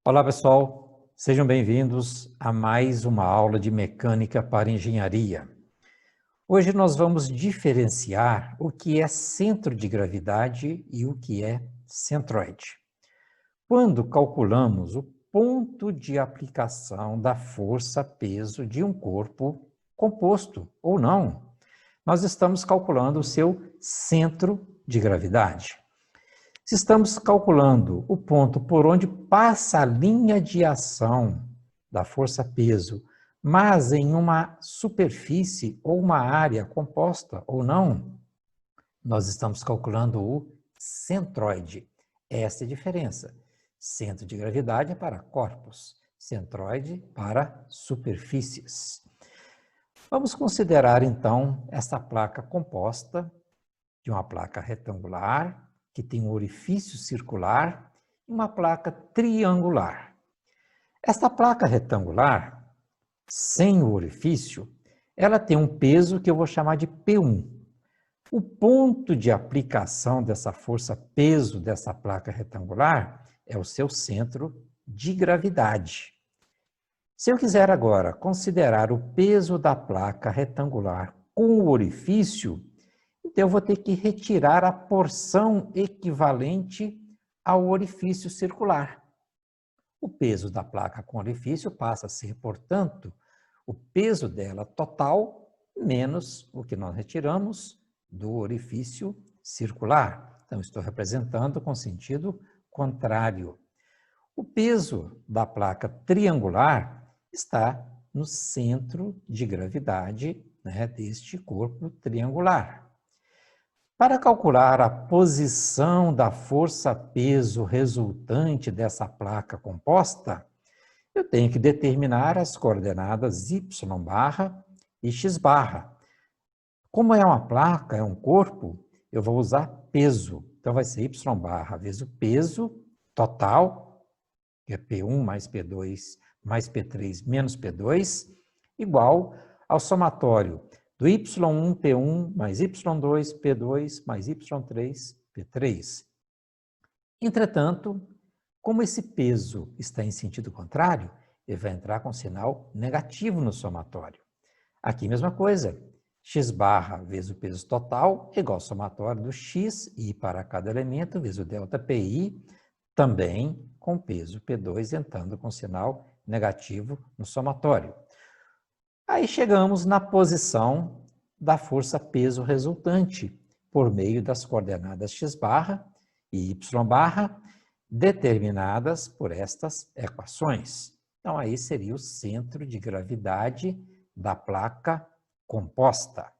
Olá pessoal, sejam bem-vindos a mais uma aula de mecânica para engenharia. Hoje nós vamos diferenciar o que é centro de gravidade e o que é centroide. Quando calculamos o ponto de aplicação da força-peso de um corpo composto ou não, nós estamos calculando o seu centro de gravidade. Se estamos calculando o ponto por onde passa a linha de ação da força-peso, mas em uma superfície ou uma área composta ou não, nós estamos calculando o centroide. Essa é a diferença. Centro de gravidade é para corpos, centroide para superfícies. Vamos considerar, então, essa placa composta de uma placa retangular, que tem um orifício circular, e uma placa triangular. Esta placa retangular, sem o orifício, ela tem um peso que eu vou chamar de P1. O ponto de aplicação dessa força-peso dessa placa retangular é o seu centro de gravidade. Se eu quiser agora considerar o peso da placa retangular com o orifício, então eu vou ter que retirar a porção equivalente ao orifício circular. O peso da placa com orifício passa a ser, portanto, o peso dela total menos o que nós retiramos do orifício circular. Então, estou representando com sentido contrário. O peso da placa triangular está no centro de gravidade, deste corpo triangular. Para calcular a posição da força-peso resultante dessa placa composta, eu tenho que determinar as coordenadas y' e x'. Como é uma placa, é um corpo, eu vou usar peso. Então, vai ser y' vezes o peso total, que é P1 mais P2 mais P3 menos P2, igual ao somatório do y1 P1 mais y2 P2 mais y3 P3. Entretanto, como esse peso está em sentido contrário, ele vai entrar com sinal negativo no somatório. Aqui, mesma coisa. X' vezes o peso total igual ao somatório do x, i para cada elemento, vezes o ΔPi, também com peso P2 entrando com sinal negativo no somatório. Aí chegamos na posição da força-peso resultante, por meio das coordenadas x' e y', determinadas por estas equações. Então, aí seria o centro de gravidade da placa composta.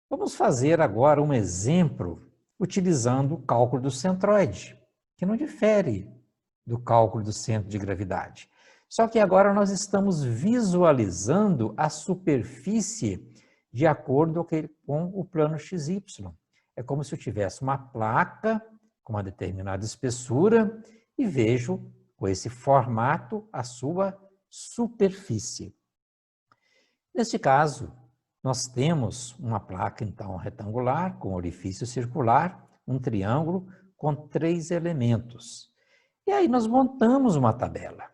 Vamos fazer agora um exemplo utilizando o cálculo do centroide, que não difere do cálculo do centro de gravidade. Só que agora nós estamos visualizando a superfície de acordo com o plano XY. É como se eu tivesse uma placa com uma determinada espessura e vejo com esse formato a sua superfície. Neste caso, nós temos uma placa, então, retangular, com orifício circular, um triângulo com 3 elementos. E aí nós montamos uma tabela.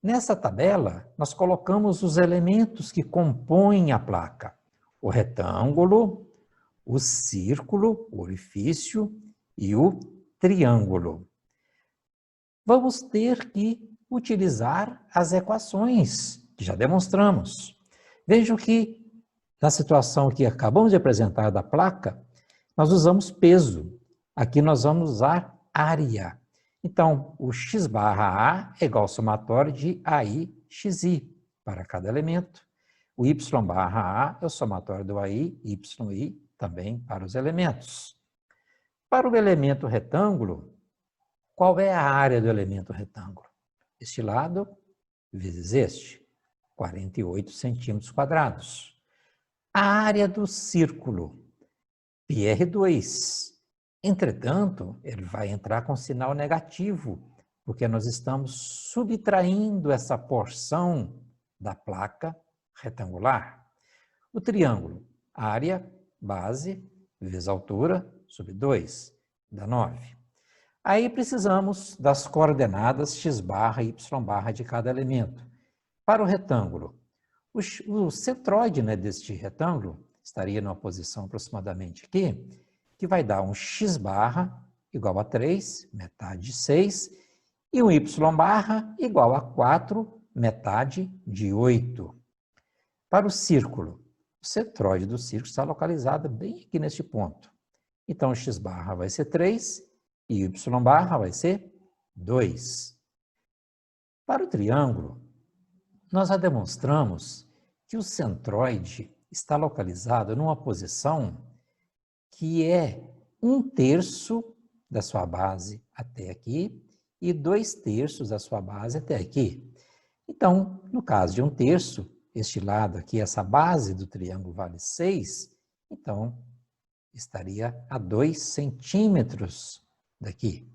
Nessa tabela, nós colocamos os elementos que compõem a placa. O retângulo, o círculo, o orifício e o triângulo. Vamos ter que utilizar as equações que já demonstramos. Vejam que, na situação que acabamos de apresentar da placa, nós usamos peso. Aqui nós vamos usar área. Então, o x'(A) é igual ao somatório de AI, xi, para cada elemento. O y'(A) é o somatório do AI, yi, também para os elementos. Para o elemento retângulo, qual é a área do elemento retângulo? Este lado vezes este, 48 centímetros quadrados. A área do círculo, πr2. Entretanto, ele vai entrar com sinal negativo, porque nós estamos subtraindo essa porção da placa retangular. O triângulo, área, base, vezes altura, sobre 2, dá 9. Aí precisamos das coordenadas x barra e y barra de cada elemento. Para o retângulo, o centroide, né, deste retângulo estaria numa posição aproximadamente aqui, que vai dar um x barra igual a 3, metade de 6, e um y barra igual a 4, metade de 8. Para o círculo, o centroide do círculo está localizado bem aqui neste ponto. Então, x barra vai ser 3 e y barra vai ser 2. Para o triângulo, nós já demonstramos que o centroide está localizado numa posição que é 1/3 da sua base até aqui e 2/3 da sua base até aqui. Então, no caso de 1/3, este lado aqui, essa base do triângulo vale 6, então estaria a 2 centímetros daqui.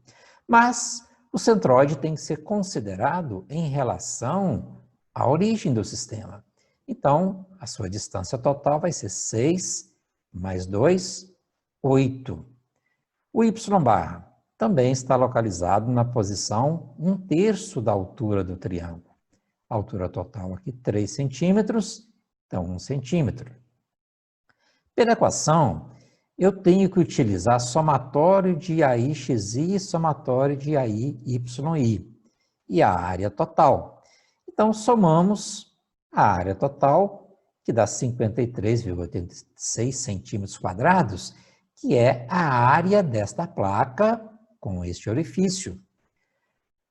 Mas o centroide tem que ser considerado em relação à origem do sistema. Então, a sua distância total vai ser 6 mais 2, 8. O y barra também está localizado na posição 1/3 da altura do triângulo. A altura total aqui 3 centímetros, então 1 centímetro. Pela equação, eu tenho que utilizar somatório de AIXI e somatório de AIYI e a área total. Então, somamos a área total, que dá 53,86 centímetros quadrados, que é a área desta placa com este orifício.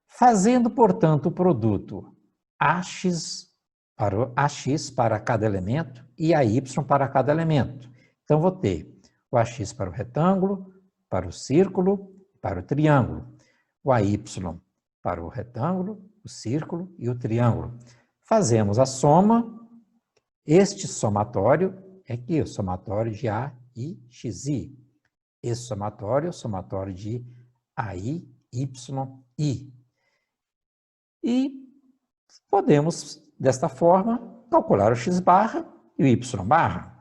Fazendo, portanto, o produto AX para cada elemento e AY para cada elemento. Então, vou ter o AX para o retângulo, para o círculo, para o triângulo. O AY para o retângulo, o círculo e o triângulo. Fazemos a soma. Este somatório é aqui, o somatório de A e XI. Esse somatório é o somatório de AI, Y, I. E podemos, desta forma, calcular o x barra e o y barra,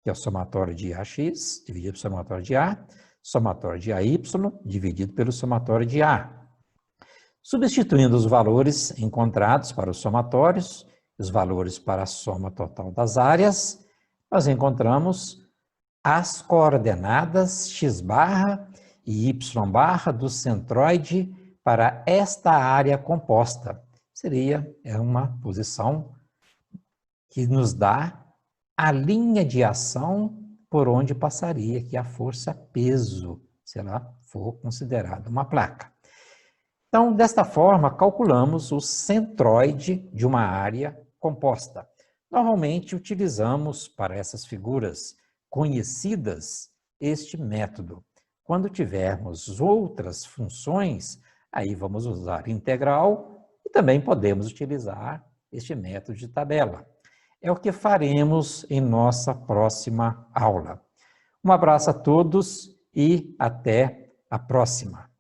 que é o somatório de AX dividido pelo somatório de A, somatório de AY dividido pelo somatório de A. Substituindo os valores encontrados para os somatórios, os valores para a soma total das áreas, nós encontramos as coordenadas x barra e y barra do centroide para esta área composta. É uma posição que nos dá a linha de ação por onde passaria aqui a força peso, se ela for considerada uma placa. Então, desta forma, calculamos o centroide de uma área composta. Normalmente, utilizamos para essas figuras conhecidas este método. Quando tivermos outras funções, aí vamos usar integral e também podemos utilizar este método de tabela. É o que faremos em nossa próxima aula. Um abraço a todos e até a próxima.